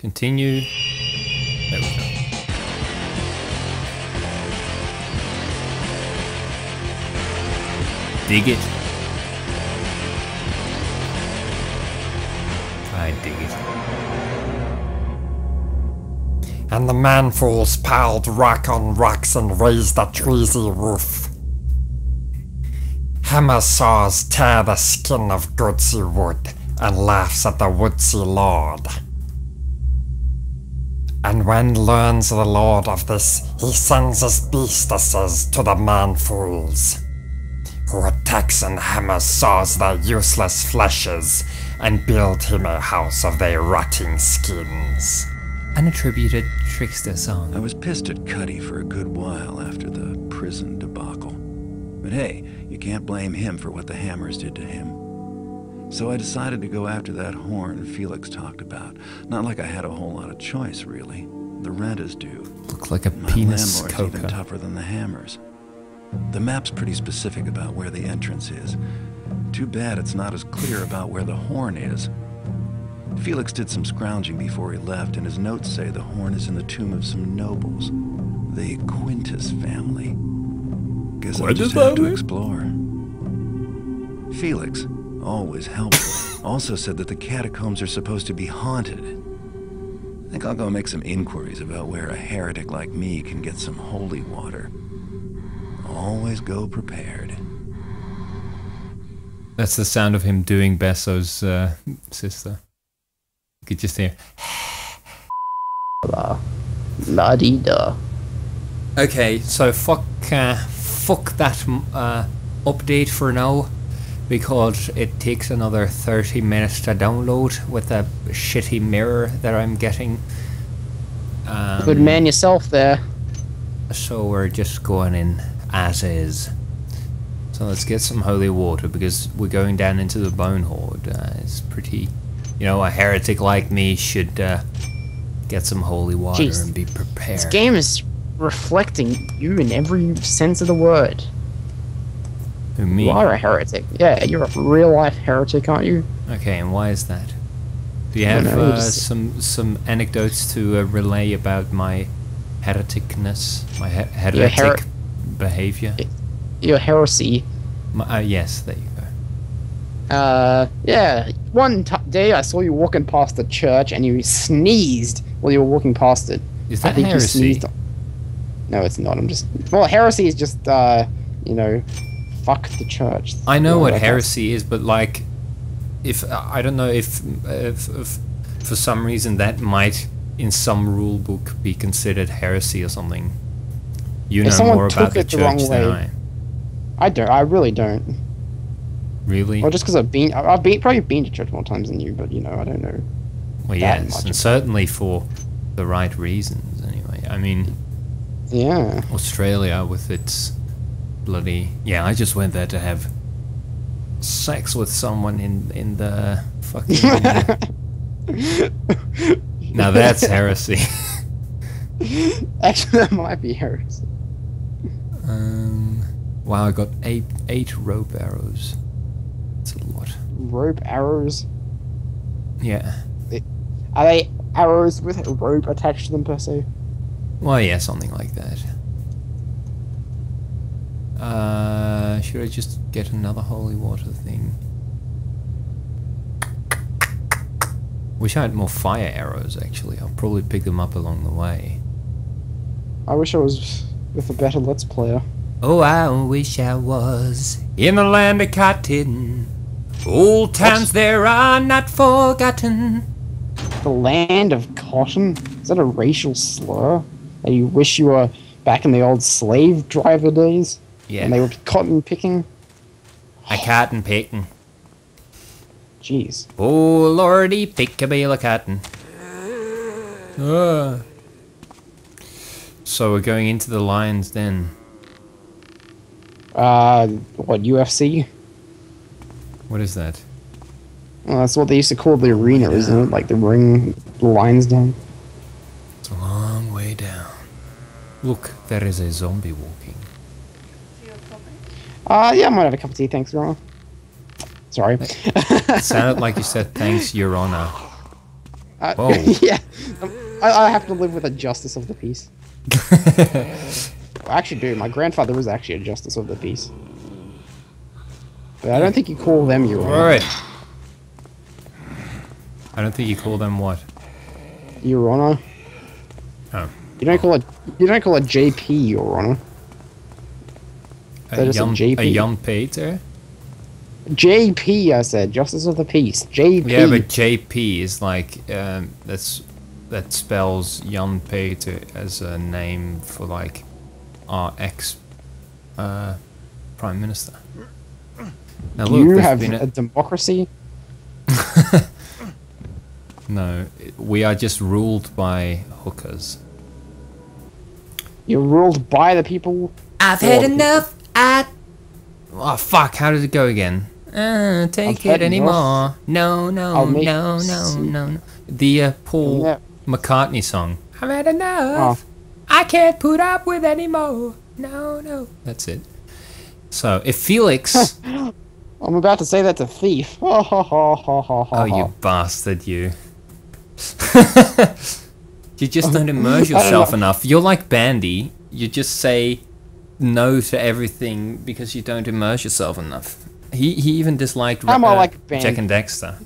Continue. There we go. Dig it. I dig it. And the man-fools piled rock on rocks and raised a treasy roof. Hammer saws tear the skin of goodsy wood and laughs at the woodsy lord. And when learns the lord of this, he sends his beastesses to the man-fools, who attacks and hammers saws their useless fleshes and build him a house of their rotting skins. Unattributed trickster song. I was pissed at Cuddy for a good while after the prison debacle. But hey, you can't blame him for what the hammers did to him. So I decided to go after that horn Felix talked about. Not like I had a whole lot of choice, really. The rent is due. Looks like a My penis landlord's coca. even tougher than the hammers. The map's pretty specific about where the entrance is. Too bad it's not as clear about where the horn is. Felix did some scrounging before he left, and his notes say the horn is in the tomb of some nobles. The Quintus family. Guess I'll just have to explore. Felix, always helpful, also said that the catacombs are supposed to be haunted. I think I'll go make some inquiries about where a heretic like me can get some holy water. Always go prepared. That's the sound of him doing Besso's sister. You could just hear. La-dee-da. Okay, so fuck that update for now, because it takes another 30 minutes to download with a shitty mirror that I'm getting. Good man yourself there. So we're just going in as is. So let's get some holy water, because we're going down into the Bonehoard. It's pretty, you know, a heretic like me should get some holy water. Jeez, and be prepared. This game is reflecting you in every sense of the word. Who, me? You are a heretic. Yeah, you're a real life heretic, aren't you? Okay, and why is that? Do you have some anecdotes to relay about my hereticness, my heretic behavior? Your heresy. Yes, there you go. Yeah. One day I saw you walking past the church and you sneezed while you were walking past it. Is that heresy? No, it's not. I'm just... Well, heresy is just, you know, fuck the church. I know what heresy is, but like, if I don't know if for some reason that might in some rule book be considered heresy or something. You know more about the church than I. I don't. I really don't. Really? Well, just because I've probably been to church more times than you, but you know, I don't know. Well, yes, and certainly for the right reasons. Anyway, I mean, yeah, Australia with its bloody I just went there to have sex with someone in the fucking. Now that's heresy. Actually, that might be heresy. Wow, I got eight rope arrows. That's a lot. Rope arrows? Yeah. Are they arrows with a rope attached to them per se? Well, yeah, something like that. Should I just get another holy water thing? Wish I had more fire arrows, actually. I'll probably pick them up along the way. I wish I was with a better Let's Player. Oh, I wish I was in the land of cotton. Old times there are not forgotten. The land of cotton? Is that a racial slur? That you wish you were back in the old slave driver days? Yeah. And they were cotton picking? A cotton picking. Jeez. Oh, lordy, pick a bale of cotton. So we're going into the lions then. What, UFC? What is that? Well, that's what they used to call the arena, isn't it? Like the ring, the lines down. It's a long way down. Look, there is a zombie walking. Yeah, I might have a cup of tea, thanks, Your Honor. Sorry. It sounded like you said, thanks, Your Honor. Whoa. Yeah, I have to live with a justice of the peace. I actually do. My grandfather was actually a justice of the peace. But I don't think you call them your honor. Alright. I don't think you call them what? Your honor. Oh. You don't call a JP your honor. That is a JP. A Jan Peter? JP, I said, Justice of the Peace. JP. Yeah, but JP is like that spells Jan Peter as a name for like our ex prime minister. Now Do look, you there's have been a democracy? No, we are just ruled by hookers. You're ruled by the people. I've for had the enough. Oh fuck! How did it go again? Take it anymore. No, no, no, no, no. The Paul Yeah. McCartney song. I've had enough. I can't put up with anymore. No, no. That's it. So if Felix, I'm about to say that's a thief. oh you bastard, you. You just don't immerse yourself enough. You're like Bandy. You just say no to everything because you don't immerse yourself enough. He even disliked like Bandy. Jack and Dexter.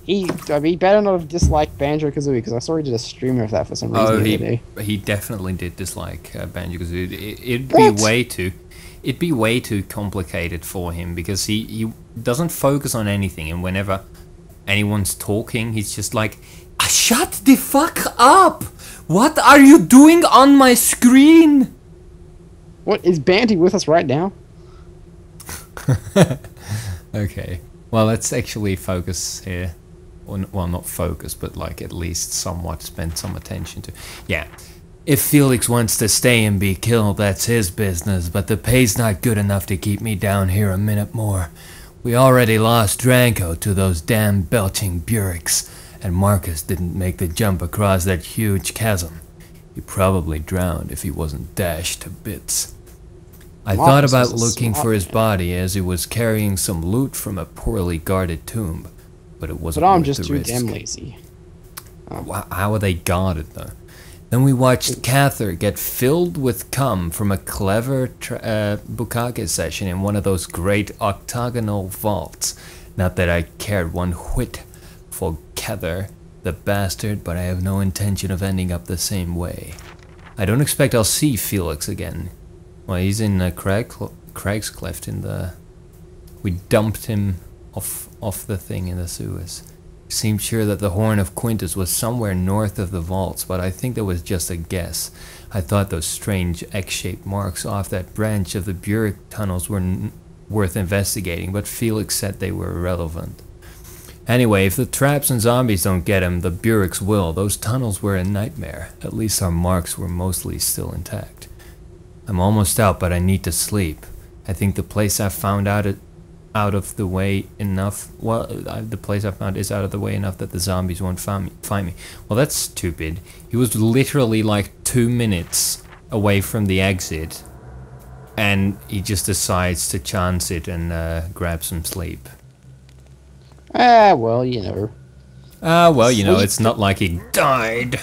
He better not have disliked Banjo-Kazooie because I saw he did a stream of that for some reason Oh, the other day. he definitely did dislike Banjo-Kazooie. It'd What? be way too complicated for him because he doesn't focus on anything, and whenever anyone's talking, he's just like, "Shut the fuck up! What are you doing on my screen?" What, is Banty with us right now? Okay, well, let's actually focus here. Well, not focus, but like at least somewhat spend some attention to. Yeah, if Felix wants to stay and be killed, that's his business, but the pay's not good enough to keep me down here a minute more. We already lost Dranko to those damn belching Bureks, and Marcus didn't make the jump across that huge chasm. He probably drowned if he wasn't dashed to bits. I thought Marcus about was a looking smart for his man. body as he was carrying some loot from a poorly guarded tomb, but it wasn't But I'm worth just the too risk. damn lazy. How are they guarded, though? Then we watched Cather get filled with cum from a clever bukkake session in one of those great octagonal vaults. Not that I cared one whit for Cather, the bastard, but I have no intention of ending up the same way. I don't expect I'll see Felix again. Well, he's in Craig's Cleft in the... We dumped him off the thing in the sewers. Seemed sure that the Horn of Quintus was somewhere north of the vaults, but I think that was just a guess. I thought those strange X-shaped marks off that branch of the Burek tunnels were worth investigating, but Felix said they were irrelevant. Anyway, if the traps and zombies don't get him, the Bureks will. Those tunnels were a nightmare. At least our marks were mostly still intact. I'm almost out, but I need to sleep. I think the place I found out of the way enough. Well, the place I found is out of the way enough that the zombies won't find me. Well, that's stupid. He was literally like 2 minutes away from the exit, and he just decides to chance it and grab some sleep. Well, you know. Well, you know, Sleep. it's not like he died.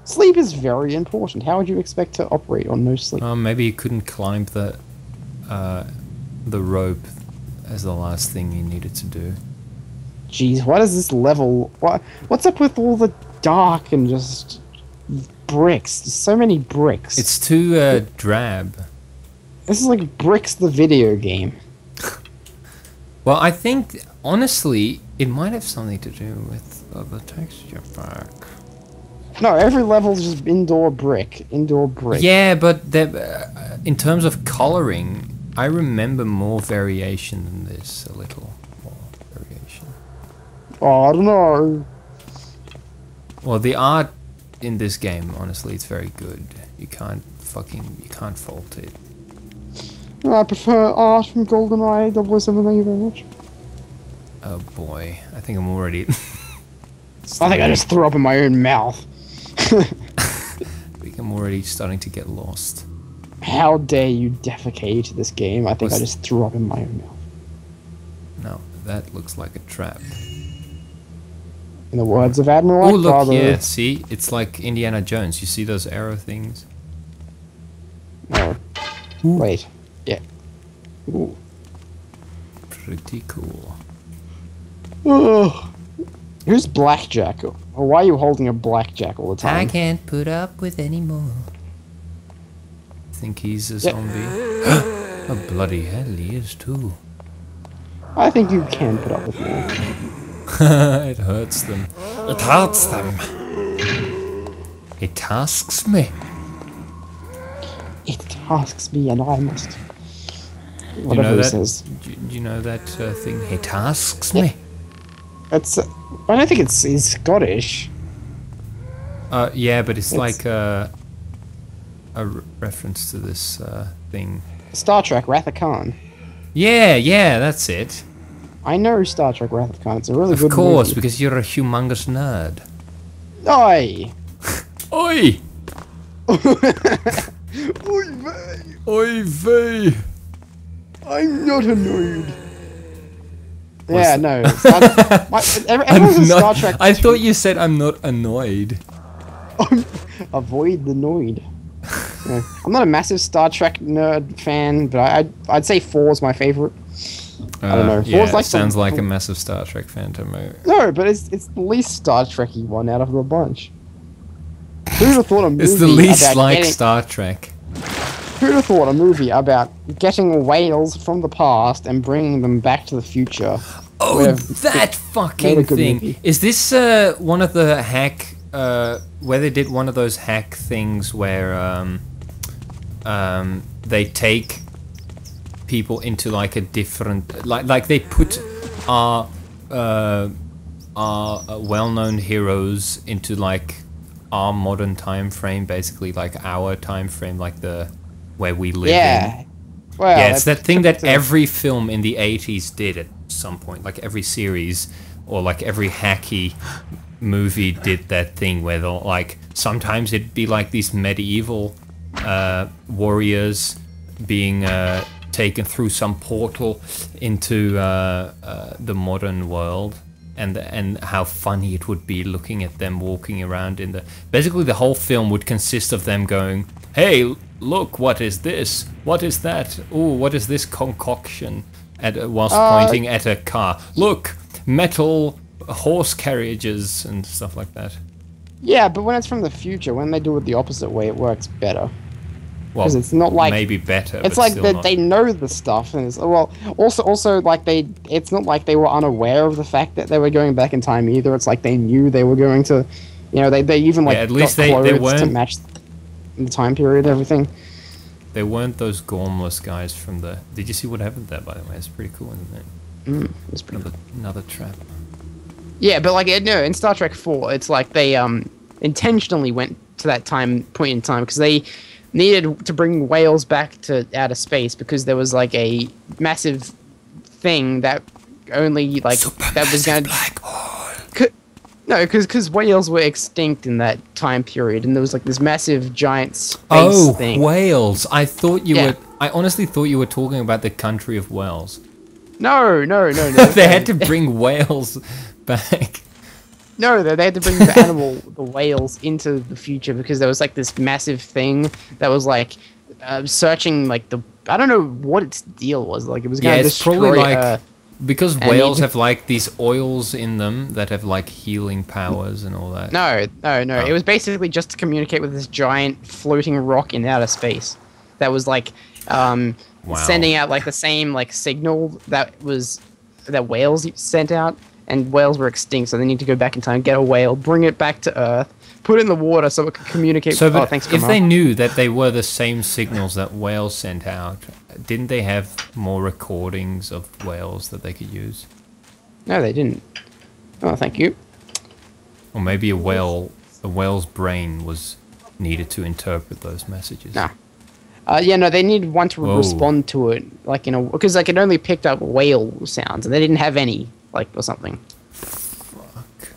Sleep is very important. How would you expect to operate on no sleep? Maybe he couldn't climb the rope as the last thing he needed to do. Jeez, what is this level? What's up with all the dark and just bricks? There's so many bricks. It's too drab. This is like Bricks the video game. Well, I think, honestly, it might have something to do with the texture pack. No, every level is just indoor brick. Indoor brick. Yeah, but in terms of coloring, I remember more variation than this. A little more variation. Oh, I don't know. Well, the art in this game, honestly, it's very good. You can't fault it. I prefer art from GoldenEye 007. Thank you very much. Oh boy, I think I'm already... I think I just threw up in my own mouth. I think I'm already starting to get lost. How dare you defecate this game? I think I just threw up in my own mouth. No, that looks like a trap. In the words of Admiral Oh look, Akbar, yeah, see? It's like Indiana Jones. You see those arrow things? No. Wait. Yeah. Ooh. Pretty cool. Ugh. Who's Blackjack? Or why are you holding a blackjack all the I time? can't put up with any more. Think he's a zombie? Oh bloody hell, he is too. I think you can put up with more. It hurts them. It hurts them. It tasks me. It tasks me and I must. You Whatever know he that? says. Do you know that thing? It tasks me. It's. I don't think it's Scottish. Yeah, but it's It's- like a reference to this thing. Star Trek Wrath of Khan. Yeah, that's it. I know Star Trek Wrath of Khan. It's a really good Of course, movie. because you're a humongous nerd. Oi! Oi! Oi, vey! Oi vey! I'm not annoyed. What's Yeah, no. Everyone's a Star Trek. I thought you said I'm not annoyed. Avoid the noid. Yeah. I'm not a massive Star Trek nerd fan, but I'd say 4 is my favorite. I don't know. Yeah, Four's like sounds the- like a massive Star Trek fan to me. No, but it's the least Star Trekky one out of the bunch. Who'd have thought a movie It's the least about like getting, Star Trek. Who'd have thought a movie about getting whales from the past and bringing them back to the future? Oh, would have that made fucking a good thing! movie. Is this one of the hack? Where they did one of those hack things where they take people into like a different, like they put our well-known heroes into like our modern time frame, basically like our time frame, like the where we live in. Yeah. Well, Yeah, it's that thing that that's a- every film in the 80s did at some point, like every series or like every hacky movie did that thing where they'll like sometimes it'd be like these medieval warriors being taken through some portal into the modern world, and how funny it would be looking at them walking around in the basically the whole film would consist of them going, hey, look, what is this? What is that? Oh, what is this concoction? Whilst pointing at a car. Look, metal horse carriages and stuff like that. Yeah, but when it's from the future, when they do it the opposite way, it works better. Well, 'Cause it's not like- maybe better. It's but like still that not. they know the stuff, and it's, well, also like it's not like they were unaware of the fact that they were going back in time either. It's like they knew they were going to, you know, they even like Yeah, at least got they clothes to weren't- match the time period and everything. They weren't those gormless guys from the. Did you see what happened there? By the way, it's pretty cool, isn't it? It's pretty Another trap. Yeah, but like no, in Star Trek 4, it's like they intentionally went to that point in time because they needed to bring whales back to outer space because there was like a massive thing that only like that was going to black hole. no, because whales were extinct in that time period, and there was like this massive giant space Oh, thing. Wales! I thought you Yeah. were. I honestly thought you were talking about the country of Wales. No. They had to bring whales back. No, they had to bring the whales into the future because there was like this massive thing that was like searching like I don't know what its deal was. Like it was Yeah, going to it's destroy. probably like because and whales you- have like these oils in them that have like healing powers and all that. No. Oh. It was basically just to communicate with this giant floating rock in outer space that was like sending out like the same like signal that whales sent out, and whales were extinct, so they need to go back in time, get a whale, bring it back to Earth, put it in the water so it could communicate. So, but thanks, if Grandma. they knew that they were the same signals that whales sent out, didn't they have more recordings of whales that they could use? No, they didn't. Oh, thank you. Or maybe a whale's brain was needed to interpret those messages. Nah. Yeah, no, they needed one to Whoa. respond to it, like because like it only picked up whale sounds, and they didn't have any, like or something. Fuck.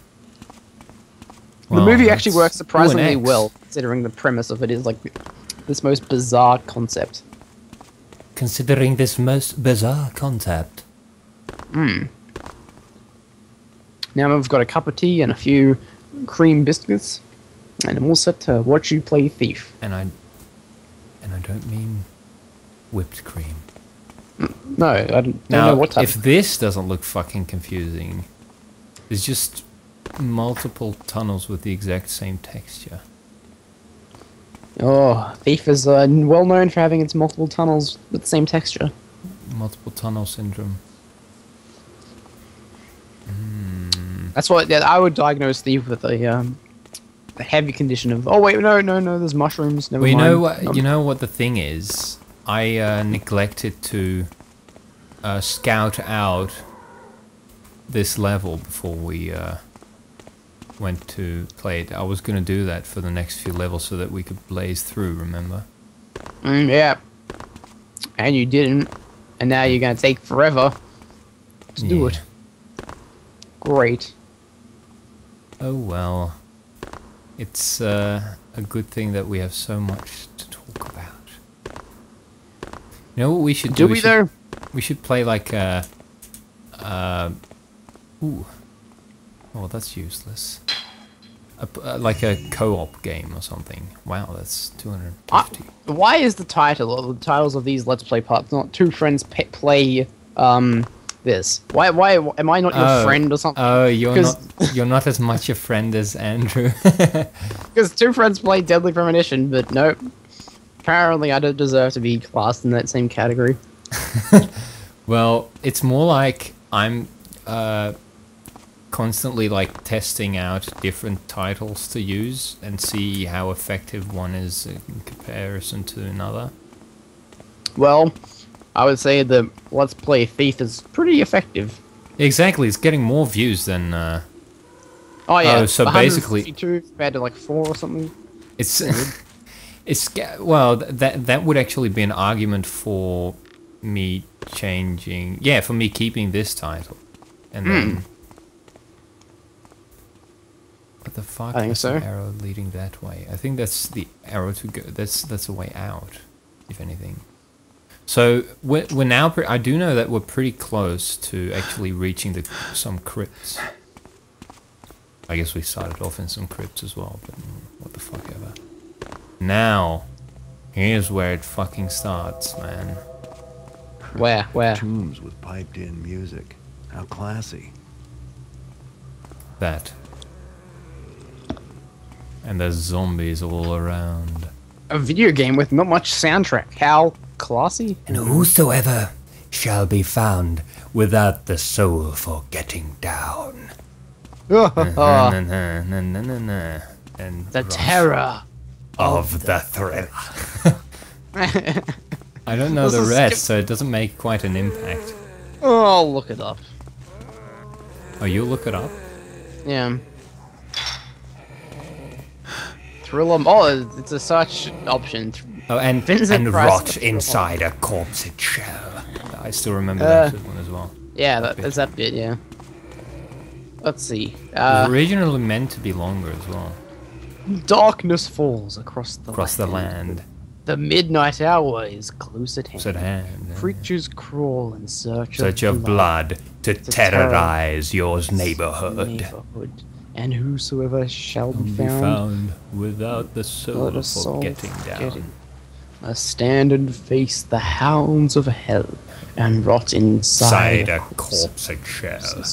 The movie actually that's- works surprisingly Ooh, an X. well, considering the premise of it is like this most bizarre concept. Considering this most bizarre concept. Now I've got a cup of tea and a few cream biscuits, and I'm all set to watch you play thief. And I don't mean whipped cream. No, I don't Now, know what type. if this doesn't look fucking confusing, there's just multiple tunnels with the exact same texture. Oh, thief is well known for having its multiple tunnels with the same texture. Multiple tunnel syndrome. That's what I would diagnose thief with a heavy condition of. Oh wait, no, there's mushrooms. Never Well, mind. you know what the thing is? I neglected to scout out this level before we went to play it. I was going to do that for the next few levels so that we could blaze through, remember? Yeah. And you didn't, and now you're gonna take forever to do it. Great. Oh well. It's a good thing that we have so much to talk about. You know what we should do? Do we though? We should play like a... ooh. Oh, that's useless. Like a co-op game or something. Wow, that's 250. Why is the title or the titles of these Let's Play parts not two friends play this? Why am I not your friend or something? Oh, you're not as much a friend as Andrew. Because two friends play Deadly Premonition, but nope. Apparently I don't deserve to be classed in that same category. Well, it's more like I'm constantly like testing out different titles to use and see how effective one is in comparison to another. Well, I would say the Let's Play Thief is pretty effective. Exactly, it's getting more views than... Oh yeah, oh, so basically... 152 compared to like 4 or something. It's... well, that would actually be an argument for me changing... Yeah, for me keeping this title. And then... What the fuck? I think There's so. an arrow leading that way. I think that's the arrow to go. That's a way out, if anything. So we're now. I do know that we're pretty close to actually reaching some crypts. I guess we started off in some crypts as well, but what the fuck ever. Now, here's where it fucking starts, man. Where? Tombs with piped-in music. How classy. That. And there's zombies all around. A video game with not much soundtrack. How classy? And whosoever shall be found without the soul for getting down. And The terror Of the thrill. I don't know This the is rest, so it doesn't make quite an impact. Oh, I'll look it up. Oh, you'll look it up? Yeah. Thriller. Oh, it's a search option. Oh, and Vincent And Price- rot inside a corpse shell. I still remember that one as well. Yeah, that's that bit. Yeah. Let's see. It was originally meant to be longer as well. Darkness falls across the land. The midnight hour is close at hand. Close at hand. Yeah. Creatures crawl in search Of blood to terrorize your neighborhood. And whosoever shall be Be found, found without the soul without a for soul getting down. must stand and face the hounds of hell and rot inside Inside a corpse shell.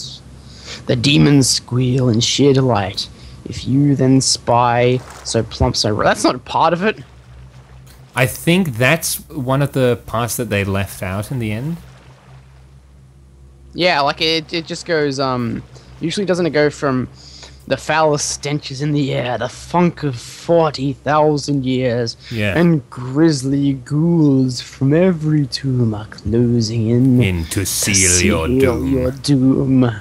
The demons squeal in sheer delight. If you then spy so plump, so that's not part of it. I think that's one of the parts that they left out in the end. Yeah, like it just goes. Usually doesn't it go from the foulest stenches in the air, the funk of 40,000 years, Yeah. and grisly ghouls from every tomb are closing in To to seal your doom. your doom.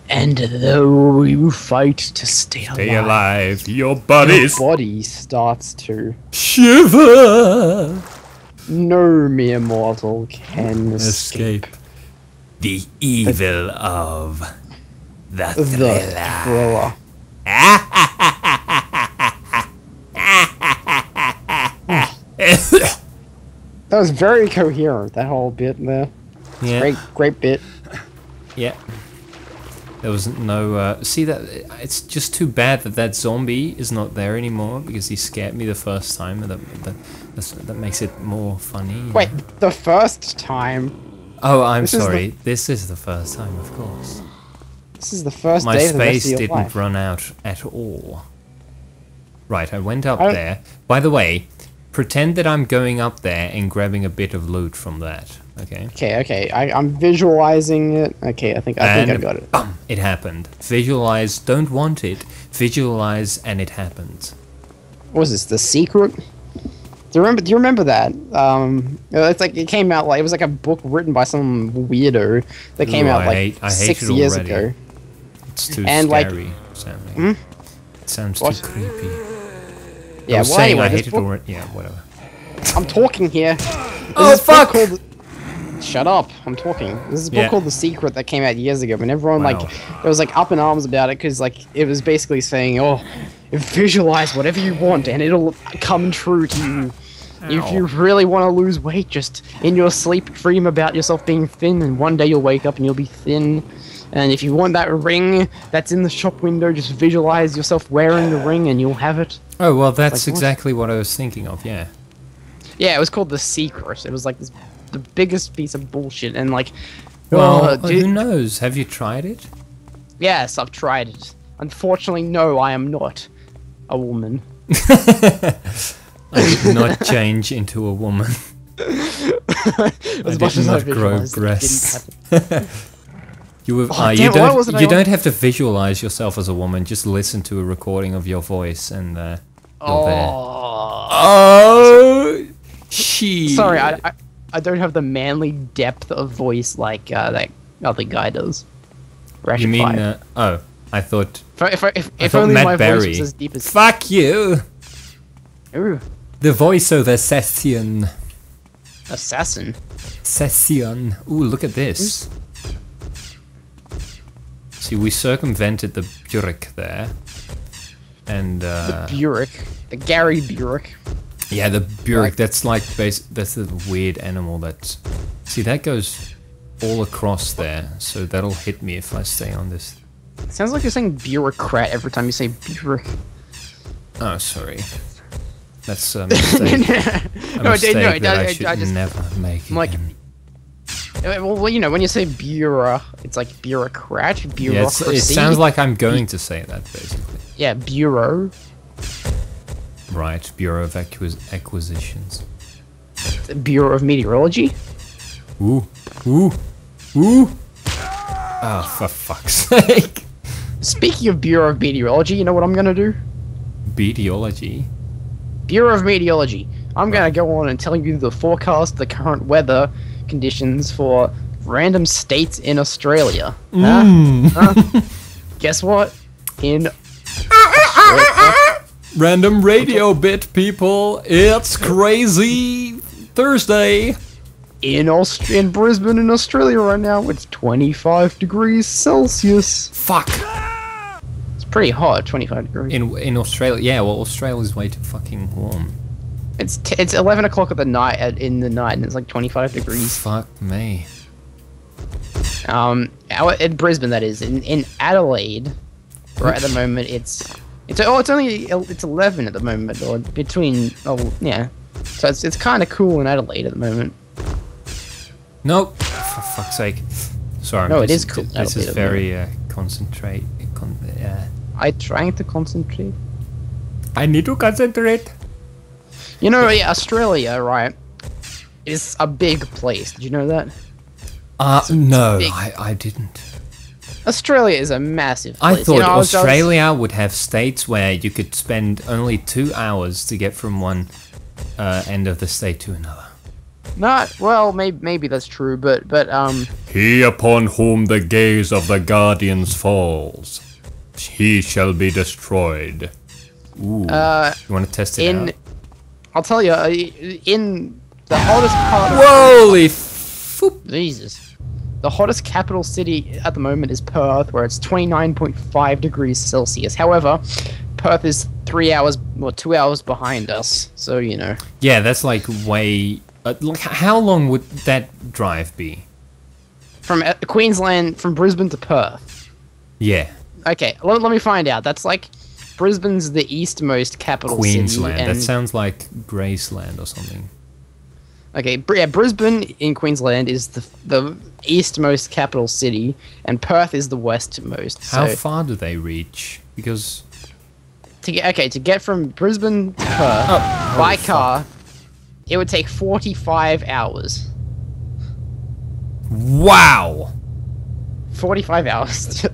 And though you fight to stay Stay alive, alive. Your your bodies body starts to. shiver. No mere mortal can escape The evil of the the thriller. thriller. That was very coherent, that whole bit there. Yeah. Great bit. Yeah. There was no, see that, it's just too bad that that zombie is not there anymore, because he scared me the first time, and that makes it more funny. Wait, the first time? Oh, I'm sorry, this is the first time, of course. This is the first My day of the rest space of your didn't life. run out at all. Right, I went up there. By the way, pretend that I'm going up there and grabbing a bit of loot from that, okay? Okay, I'm visualizing it. Okay, I think I got it. Bam, it happened. Visualize, don't want it. Visualize, and it happens. What was this? The Secret? Do you remember that? It's like it came out like it was like a book written by some weirdo that came out like I hate 6 it years already. ago. It's too And, scary sounding. Hmm? It sounds What? too creepy. Yeah, I was well, saying anyway, I this hate it book- already. Yeah, whatever. I'm talking here. Oh, There's this book fuck! called- Shut up! I'm talking. There's this book Yeah. called The Secret that came out years ago, and everyone Wow. like it was like up in arms about it because like it was basically saying, "Oh, visualize whatever you want, and it'll come true to you." If you really want to lose weight, just in your sleep dream about yourself being thin, and one day you'll wake up and you'll be thin. And if you want that ring that's in the shop window, just visualize yourself wearing the ring and you'll have it. Oh, well, that's Like what? exactly what I was thinking of, yeah. Yeah, it was called The Secret. It was like this, the biggest piece of bullshit, and like, Well, dude, who knows? Have you tried it? yes, I've tried it. Unfortunately, no, I am not a woman. I did not change into a woman. I As much did as I not grow visualized, it didn't breasts. happen. You Oh, damn, why wasn't I you on- don't have to visualize yourself as a woman. Just listen to a recording of your voice, and you're there. Oh, she. Sorry, I don't have the manly depth of voice like that other guy does. You mean? Rashify. Oh, I thought. If thought only Matt my Berry. voice was as deep as. Fuck you. Ooh, The voice of the Session. assassin. Session. Ooh, look at this. See, we circumvented the Burek there. And, Burek, the Gary Burek. yeah, the Burek, that's like, that's the weird animal that... See, that goes all across there, so that'll hit me if I stay on this. Sounds like you're saying bureaucrat every time you say Burek. Oh, sorry. That's a mistake. A mistake that I should never make I'm like, again. well, you know, when you say bureau, it's like bureaucrat, Yeah, bureaucracy. it sounds like I'm going to say that, basically. Yeah, bureau. Right, Bureau of Acquisitions. The Bureau of Meteorology. Ooh, ooh, ooh! Oh, for fuck's sake. Speaking of Bureau of Meteorology, you know what I'm gonna do? Meteorology? Bureau of Meteorology. I'm gonna go on and tell you the forecast, the current weather conditions for random states in Australia. Huh? Guess what? In Australia, Random radio bit, people. It's crazy Thursday. in Brisbane, in Australia right now, it's 25 degrees Celsius. Fuck. It's pretty hot, 25 degrees. In Australia, yeah. Well, Australia's way too fucking warm. It's 11 o'clock at the night in the night, and it's like 25 degrees. Fuck me. In Brisbane, that is. In Adelaide, right at the moment, it's 11 at the moment, or between yeah. So it's kind of cool in Adelaide at the moment. Nope. For fuck's sake. Sorry. No, it this is cool. This is very concentrate. I trying to concentrate. I need to concentrate. You know, yeah, Australia, right, is a big place. Did you know that? No, big. I didn't. Australia is a massive I place. thought You know, I was- Australia would have states where you could spend only 2 hours to get from one end of the state to another. Not well, maybe that's true, but He upon whom the gaze of the guardians falls, he shall be destroyed. Ooh. You want to test it out? I'll tell you, in the hottest part of Holy foop. Jesus, the hottest capital city at the moment is Perth, where it's 29.5 degrees Celsius. However, Perth is 2 hours behind us, so you know. Yeah, that's like way... how long would that drive be? From Queensland, from Brisbane to Perth. Yeah. Okay, let me find out. That's like Brisbane's the eastmost capital Queensland. city. That sounds like Graceland or something. Okay, yeah, Brisbane in Queensland is the eastmost capital city, and Perth is the westmost. How So far do they reach? Because to get from Brisbane to Perth by car, it would take 45 hours. wow. 45 hours.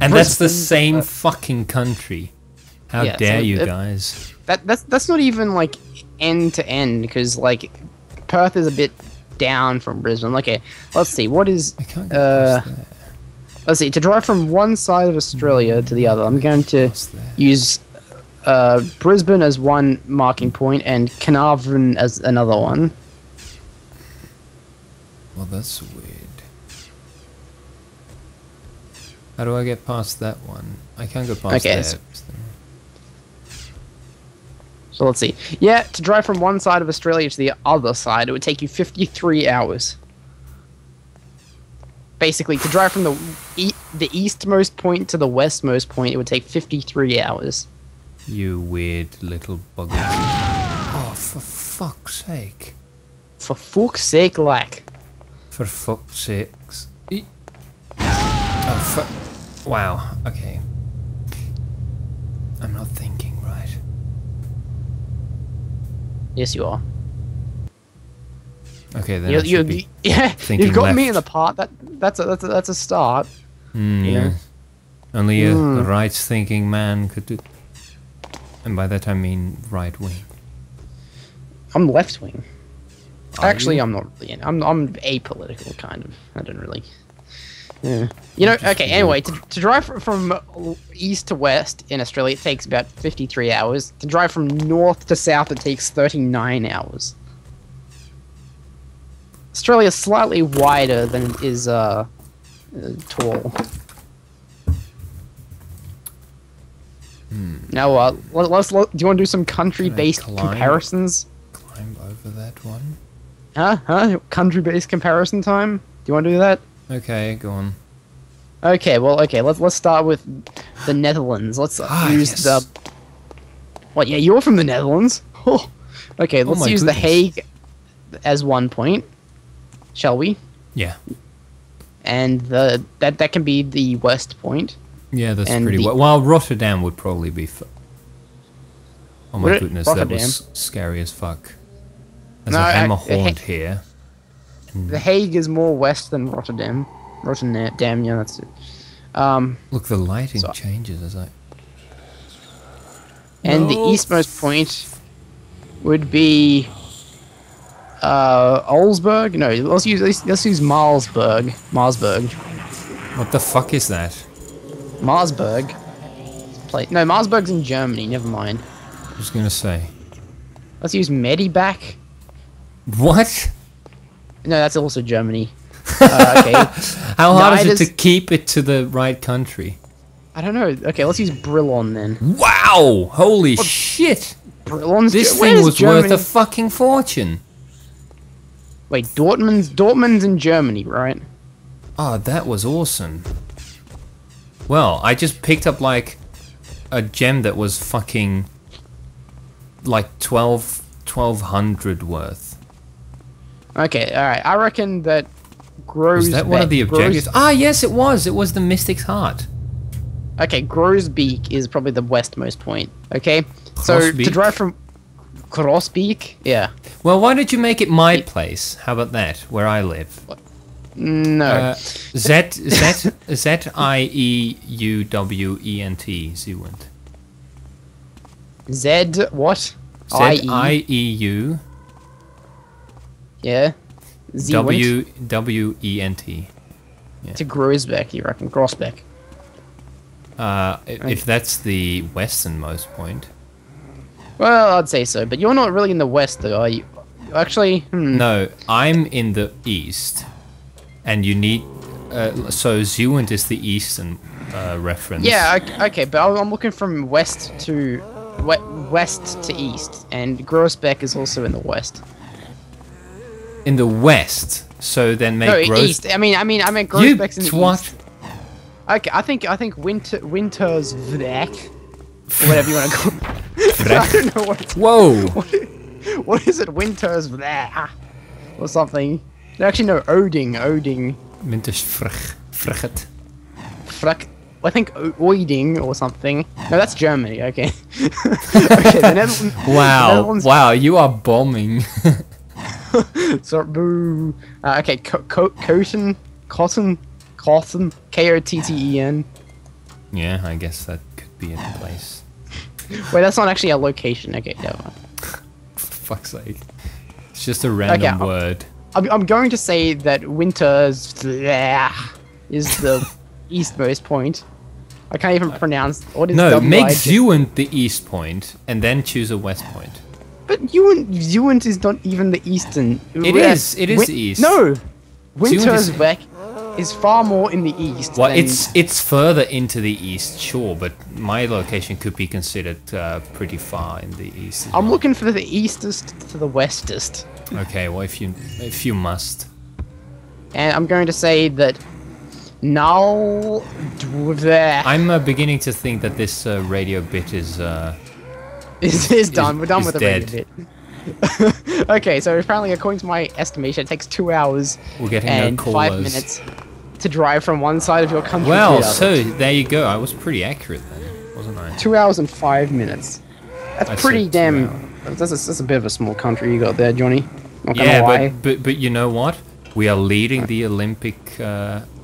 And that's the Brisbane to same Perth. fucking country. How Yeah, dare so you it- guys? That's not even like end to end, because like Perth is a bit down from Brisbane. Okay, let's see. What is I can't get past there. let's see, to drive from one side of Australia to the other, I'm going to What's there? use Brisbane as one marking point and Carnarvon as another one. Well, that's weird. How do I get past that one? I can't go past Okay, that. so- So let's see. Yeah, to drive from one side of Australia to the other side, it would take you 53 hours. Basically, to drive from the eastmost point to the westmost point, it would take 53 hours. You weird little buggers. Oh, for fuck's sake. For fuck's sake, like. For fuck's sakes. Oh, wow, okay. I'm not thinking right. Yes, you are. Okay, then I should be yeah, thinking you've got me left. in the part. That's a start. Yeah. Only a right-thinking man could do. And by that I mean right wing. I'm left wing. Are Actually, you? I'm not really. I'm apolitical, kind of. I don't really. Yeah. You know. Okay. Anyway, to drive from east to west in Australia, it takes about 53 hours. To drive from north to south, it takes 39 hours. Australia is slightly wider than it is tall. Now, do you want to do some country-based Can I climb? comparisons? Climb over that one. Huh? Country-based comparison time? Do you want to do that? Okay, go on. Okay, well, let's start with the Netherlands. Let's use yes. the... What, yeah, you're from the Netherlands? Oh. Okay, let's my use the goodness. Hague as one point. Shall we? Yeah. And that can be the west point. Yeah, that's And pretty the- well. Well, Rotterdam would probably be. Oh my Would it? goodness, Rotterdam? that was scary as fuck. There's No, a I- hammer the horned here. The Hague is more west than Rotterdam. Rotterdam, yeah, that's it. Look, the lighting So- changes as I. And the No. eastmost point would be Olsberg. No, let's use Marsberg. What the fuck is that? Marsberg. No, Marsberg's in Germany. Never mind. I was gonna say. Let's use Mediback. What? No, that's also Germany. Okay. How hard is it Eidos- to keep it to the right country? I don't know. Okay, let's use Brillon then. Wow! Holy shit! Brillon's This where thing is was Germany? worth a fucking fortune. Wait, Dortmund's in Germany, right? Oh, that was awesome. Well, I just picked up like a gem that was fucking like 1200 worth. Okay, all right. I reckon that Grosbeck. Was that one of the objectives? Ah, yes, it was. It was the Mystic's Heart. Okay, Grosbeek is probably the westmost point. Okay, so to Grosbeek? drive from Grosbeek, yeah. Well, why don't you make it my place? How about that, where I live? No, Z-I-E-U-W-E-N-T, Zewent. Z what? I-E, Z-I-E-U yeah. Z W-E-N-T. to Grosbeck, you reckon? Grosbeck. If that's the westernmost point. Well, I'd say so, but you're not really in the west, though, are you? Actually, No, I'm in the east. And you need... so Zewent is the eastern reference. Yeah, okay, but I'm looking from west to east, and Grosbeck is also in the west. In the west. So then make No, Gros... east. I mean, Grosbeck's in the twat. east. Okay, I think winter's Vlek, whatever you want to call it. I don't know what it's Whoa! what is it? Winter's Vlek or something. No, actually no, Oding. Winters frigget. Frek. I think Oiding or something. No, that's Germany. Okay. Okay. The Netherlands. Wow! Wow! You are bombing. So boo. Okay, Cotton, Kotten. Yeah, I guess that could be a place. Wait, that's not actually a location. Okay, never mind. For fuck's sake. It's just a random word. I'm going to say that winter's is the eastmost point. I can't even pronounce what is. No, make Zewent the east point and then choose a west point. But Zewent is not even the eastern. It is the east. No, Wintersweg is far more in the east. Well, it's further into the east, sure, but my location could be considered pretty far in the east. I'm looking for the eastest to the westest. Okay, well if you must. And I'm going to say that now I'm beginning to think that this radio bit is done. We're done with the dead. radio bit. Okay, so apparently, according to my estimation, it takes 2 hours We're getting and no 5 callers. minutes to drive from one side of your country to Well, the other. so there you go. I was pretty accurate then, wasn't I? 2 hours and 5 minutes. That's I pretty said 2 damn. hours. That's a bit of a small country you got there, Johnny. Not gonna Yeah, lie. but you know what? We are leading the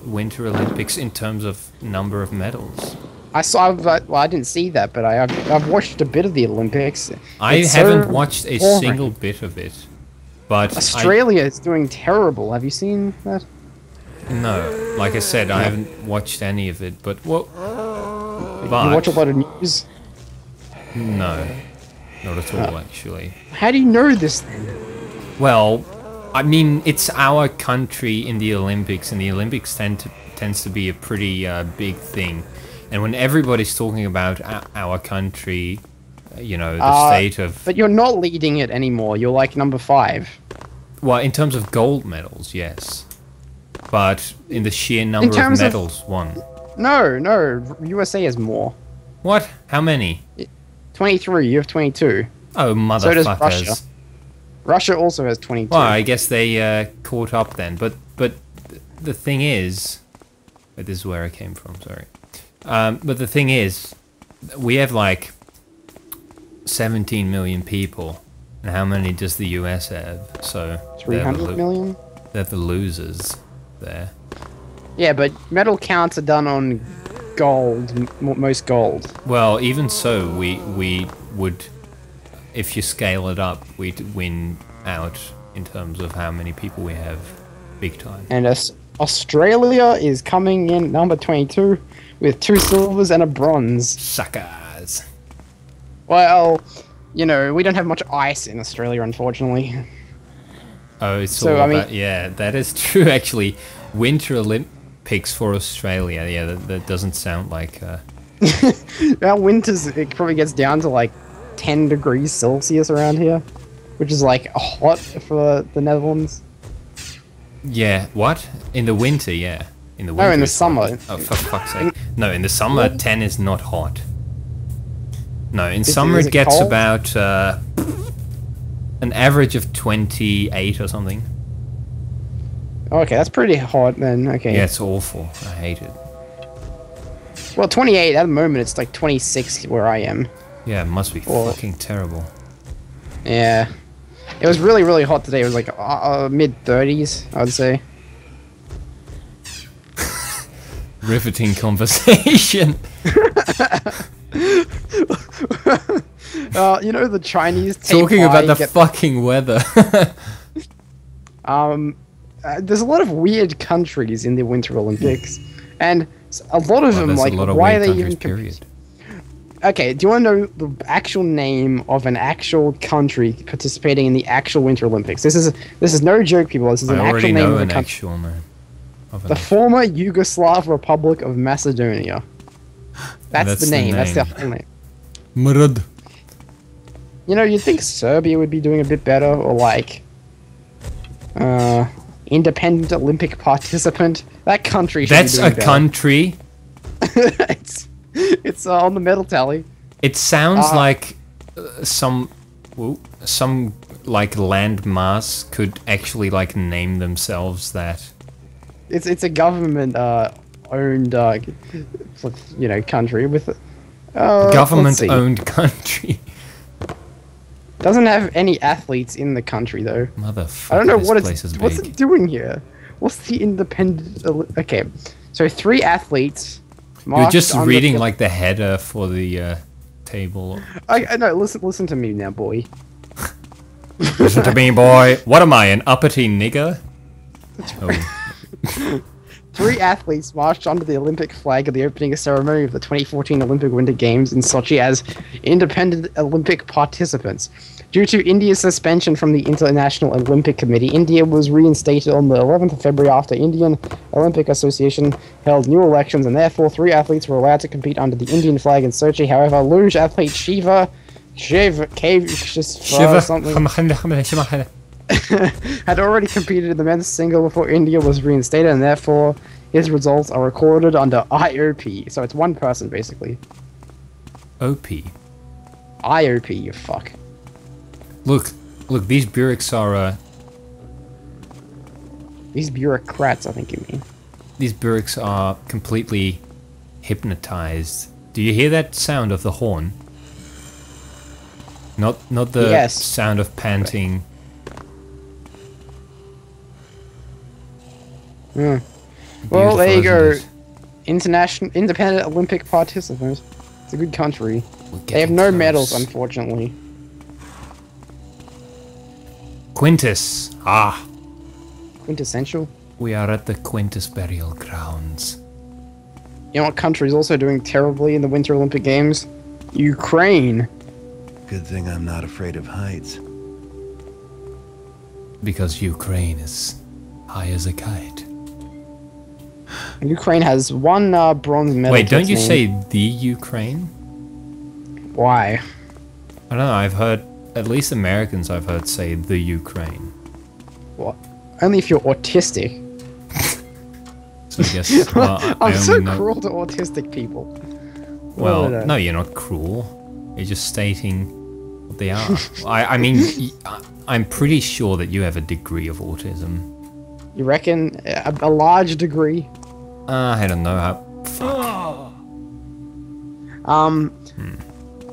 Winter Olympics in terms of number of medals. I saw. Well, I didn't see that, but I've watched a bit of the Olympics. I It's haven't so watched a boring. single bit of it, but Australia is doing terrible. Have you seen that? no, like I said, I haven't watched any of it. But what? You watch a lot of news. No, not at all, actually. How do you know this then? Well, I mean, it's our country in the Olympics, and the Olympics tends to be a pretty big thing. And when everybody's talking about our country, you know, the state of... But you're not leading it anymore. You're like number 5. Well, in terms of gold medals, yes. But in the sheer number of medals won. No, USA has more. What? How many? 23. You have 22. Oh, motherfuckers. So does Russia. Russia also has 22. Well, I guess they caught up then. But the thing is... But this is where I came from, sorry. But the thing is, we have like 17 million people, and how many does the US have? So 300 million? They're the losers there. Yeah, but medal counts are done on gold, most gold. Well, even so, we would, if you scale it up, we'd win out in terms of how many people we have, big time. And Australia is coming in number 22 with 2 silvers and a bronze. Suckers. Well, you know, we don't have much ice in Australia, unfortunately. Oh, it's So, all I mean- about... Yeah, that is true, actually. Winter Olympics for Australia. Yeah, that doesn't sound like... Our winters, it probably gets down to like 10 degrees Celsius around here, which is like hot for the Netherlands. Yeah, what? In the winter, yeah. In the winter. No, in the it's summer. hot. Oh, for fuck's sake. No, in the summer, 10 is not hot. No, in summer is it it gets cold? about an average of 28 or something. Okay, that's pretty hot then. Okay. Yeah, it's awful. I hate it. Well, 28 at the moment. It's like 26 where I am. Yeah, it must be Well- fucking terrible. Yeah. It was really, really hot today. It was like mid-30s, I would say. Riveting conversation. You know the Chinese Talking about the fucking weather. there's a lot of weird countries in the Winter Olympics, and a lot of them There's like a lot of why are weird they even countries, period. Okay, do you want to know the actual name of an actual country participating in the actual Winter Olympics? This is no joke, people. This is I an actual already name know of a an country. actual name. Of The former Yugoslav Republic of Macedonia. That's the name. That's the whole name. Murad. You know, you'd think Serbia would be doing a bit better, or like, independent Olympic participant. That country should That's be doing a better. country. it's on the medal tally. It sounds like some like land mass could actually like name themselves that. It's a government owned country with government owned country. Doesn't have any athletes in the country though. Motherfucker, I don't know what's it doing here. What's the independent? Okay, so 3 athletes. You're just reading like the header for the table. I no, listen to me now, boy. Listen to me, boy. What am I, an uppity nigger? Oh. 3 athletes marched under the Olympic flag at the opening ceremony of the 2014 Olympic Winter Games in Sochi as independent Olympic participants. Due to India's suspension from the International Olympic Committee, India was reinstated on the 11th of February after Indian Olympic Association held new elections, and therefore 3 athletes were allowed to compete under the Indian flag in Sochi. However, luge athlete Shiva had already competed in the men's single before India was reinstated, and therefore his results are recorded under IOP. So it's one person, basically. OP. IOP, you fuck. Look, these bureaucrats are, These bureaucrats, I think you mean. These bureaucrats are completely hypnotized. Do you hear that sound of the horn? Not the sound of panting. Yeah. Well, there you go. Independent Olympic participants. It's a good country. They have no medals, unfortunately. Quintus. Ah. Quintessential. We are at the Quintus burial grounds. You know what country is also doing terribly in the Winter Olympic Games? Ukraine. Good thing I'm not afraid of heights. Because Ukraine is high as a kite. Ukraine has 1 bronze medal. Wait, don't you say the Ukraine? Why? I don't know, I've heard, at least Americans I've heard say the Ukraine. What? Only if you're autistic. So I guess, well, I'm so cruel to autistic people. Well, no, you're not cruel. You're just stating what they are. I mean, I'm pretty sure that you have a degree of autism. You reckon? A large degree? I don't know how... Fuck.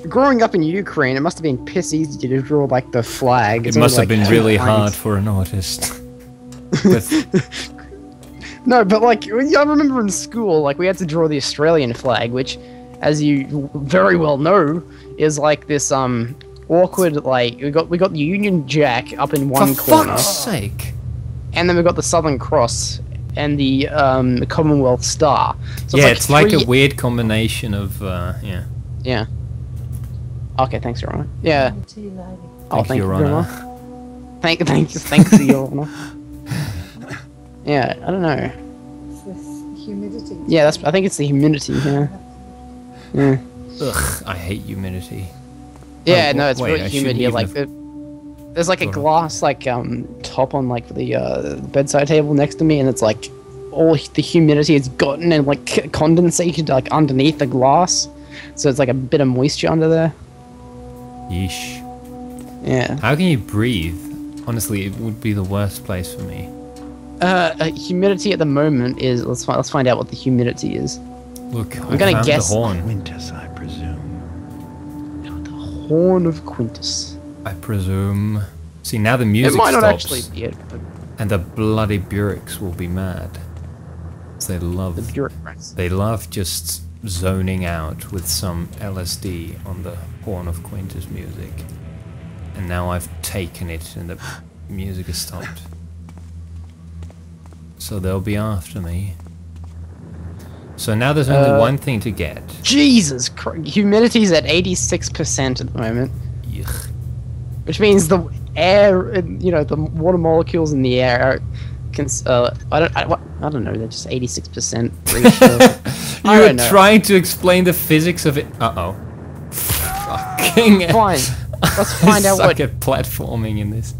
Growing up in Ukraine, it must have been piss easy to draw, like, the flag. It must have been really hard for an artist. No, but, like, I remember in school, like, we had to draw the Australian flag, which, as you very well know, is, like, this, awkward, like, we got the Union Jack up in one corner. For fuck's sake! And then we got the Southern Cross and the Commonwealth Star. So yeah, it's like a weird combination of, yeah. Yeah. Okay, thanks, Your Honor. Yeah. Thank you, Your Honor. Thanks, Your Honor. Yeah, I don't know. It's this humidity. Yeah, I think it's the humidity, yeah. Yeah. Ugh, I hate humidity. Yeah, no, it's really humid here, like, there's like a glass, like, top on, like, the bedside table next to me, and it's like, all the humidity has gotten and, like, condensated, like, underneath the glass. So it's like a bit of moisture under there. Yeesh. Yeah. How can you breathe? Honestly, it would be the worst place for me. Humidity at the moment is, let's find out what the humidity is. Look, I'm gonna guess the horn. Quintus, I presume. The Horn of Quintus. I presume. See, now the music It might not stops, actually be it, but and the bloody bureaucrats will be mad. They love. the bureaucrats. They love just zoning out with some LSD on the Horn of Quintus music. And now I've taken it and the music has stopped. So they'll be after me. So now there's only one thing to get. Jesus Christ. Humidity's at 86% at the moment. Yuck. Which means the air, you know, the water molecules in the air can, I don't know, they're just 86% ratio. You were trying to explain the physics of it. Uh-oh. Fucking Fine. Let's find out what... at platforming in this.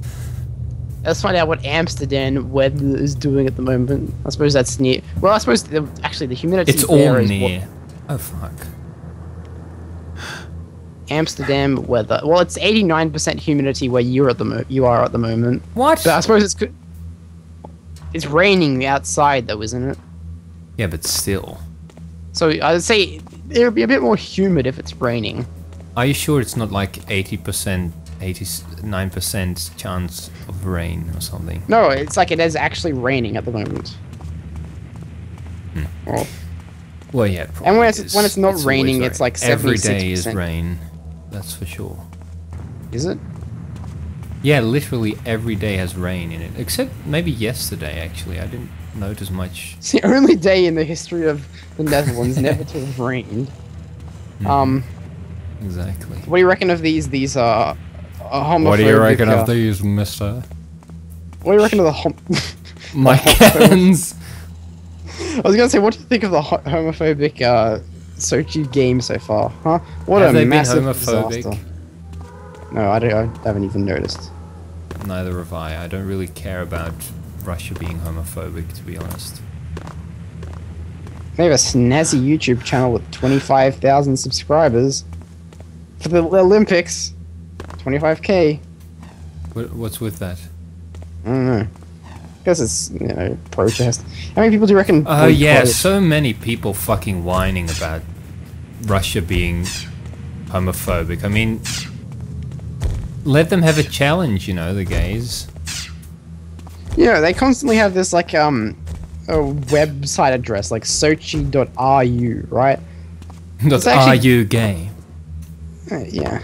Let's find out what Amsterdam weather is doing at the moment. I suppose that's near... Well, I suppose actually the humidity It's all there is near. Oh fuck. Amsterdam weather. Well, it's 89% humidity where you are at the moment. What? But I suppose it's raining outside though, isn't it? Yeah, but still. So I'd say it'll be a bit more humid if it's raining. Are you sure it's not like 80%, 89% chance of rain or something? No, it's like it is actually raining at the moment. Well, yeah. It And when probably it's not always raining, rain. it's like 76%. Every day is rain. That's for sure. Is it? Yeah, literally every day has rain in it. Except maybe yesterday, actually. I didn't notice much. It's the only day in the history of the Netherlands never to have rained. Exactly. What do you reckon of these homophobic? What do you reckon of these, mister? What do you reckon of the My cannons! I was gonna say, what do you think of the homophobic Sochi game so far? Huh? What Have a they been massive homophobic? disaster. No, I haven't even noticed. Neither have I. I don't really care about Russia being homophobic, to be honest. They have a snazzy YouTube channel with 25,000 subscribers for the Olympics. 25k. What's with that? I don't know. Guess it's, protest. How many people do you reckon? Oh yeah, boycotted? so many people fucking whining about Russia being homophobic. I mean, let them have a challenge, the gays. Yeah, they constantly have this like a website address like Sochi.ru, right? Are you gay? Yeah.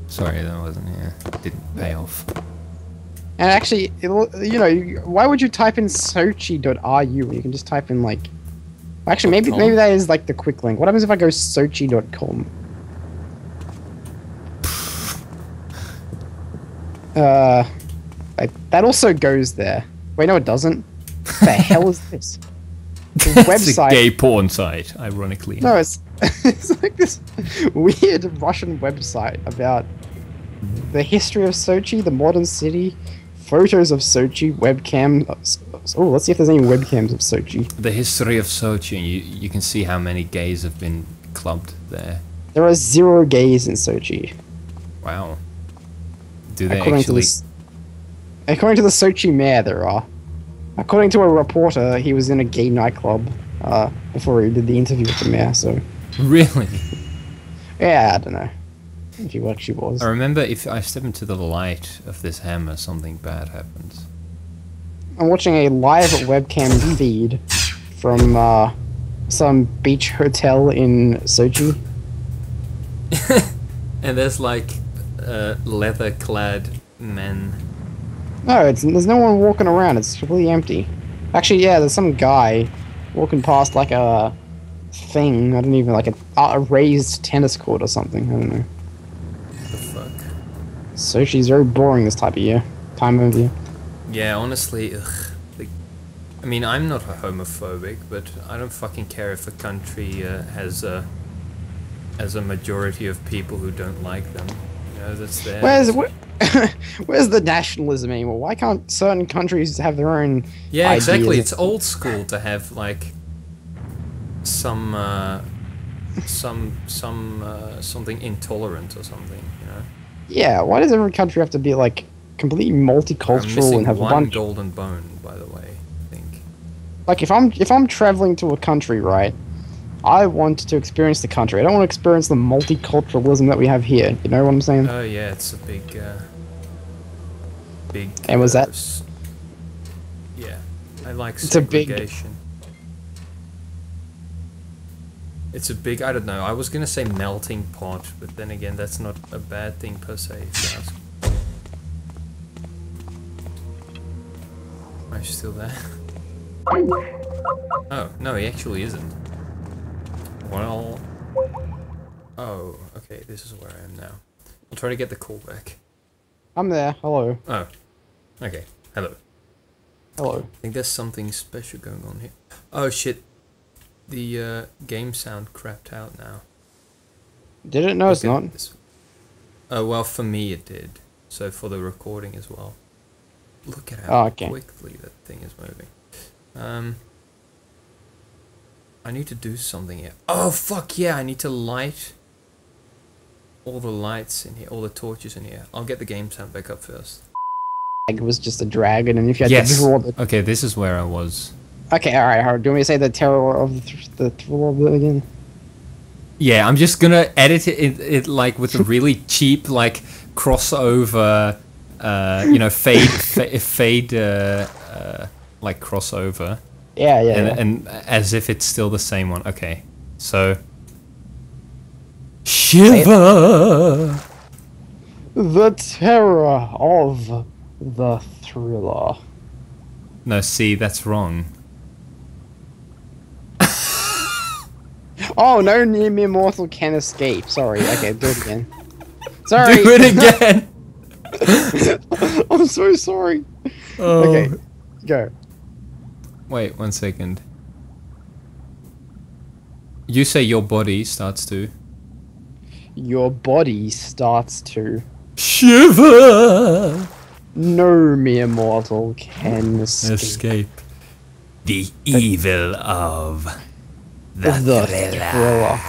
Sorry, that wasn't. Yeah, didn't pay off. And actually, why would you type in Sochi.ru when you can just type in like... Actually, maybe that is like the quick link. What happens if I go Sochi.com? That also goes there. Wait, no, it doesn't. What the hell is this? The It's a website. gay porn site, ironically. No, it's it's like this weird Russian website about the history of Sochi, the modern city, photos of Sochi, webcam. Oh, let's see if there's any webcams of Sochi. The history of Sochi, and you can see how many gays have been clubbed there. There are 0 gays in Sochi. Wow. Do they According actually? According to the Sochi mayor, there are. According to a reporter, he was in a gay nightclub before he did the interview with the mayor. So, Really? yeah, I don't know if he actually was. I remember if I step into the light of this hammer, something bad happens. I'm watching a live webcam feed from some beach hotel in Sochi. And there's like leather-clad men. No, there's no one walking around. It's completely empty. Actually, yeah, there's some guy walking past like a thing. I don't even like a raised tennis court or something. I don't know. What the fuck? Sochi's very boring this time of year. Yeah, honestly, ugh. I mean, I'm not homophobic, but I don't fucking care if a country has a majority of people who don't like them. That's there. Where's the nationalism anymore? Why can't certain countries have their own? Yeah, exactly. ideas? It's old school to have like something intolerant or something. Yeah, why does every country have to be like completely I'm multicultural missing and have one a bunch? golden bone, by the way. I think. Like if I'm traveling to a country, right? I want to experience the country. I don't want to experience the multiculturalism that we have here. You know what I'm saying? Oh yeah, it's a big. And was that? Yeah, I like It's a big- segregation. It's a big. I don't know. I was gonna say melting pot, but then again, that's not a bad thing per se. If you ask. Are you still there? Oh no, he actually isn't. Well. Oh, okay. This is where I am now. I'll try to get the call back. I'm there. Hello. Oh. Okay. Hello. Hello. I think there's something special going on here. Oh shit. The game sound crapped out now. Did it? No, it's Look at not. this. Oh well, for me it did. So for the recording as well. Look at how Oh, okay. quickly that thing is moving. I need to do something here. Oh, fuck yeah, I need to light all the lights in here, all the torches in here. I'll get the game sound back up first. It was just a dragon, and if you had to draw the... Okay, this is where I was. Okay, alright, Howard, do you want me to say the terror of the thriller again? Yeah, I'm just gonna edit it like with a really cheap, like, crossover, you know, fade, like, crossover. Yeah. And as if it's still the same one. Okay, so... Shiver! The terror of the thriller. No, see, that's wrong. Oh, no mere mortal can escape. Sorry, okay, do it again. Sorry! Do it again! I'm so sorry. Oh. Okay, go. Wait, 1 second. You say your body starts to... Your body starts to... Shiver! No mere mortal can escape. The evil of the The thriller. thriller.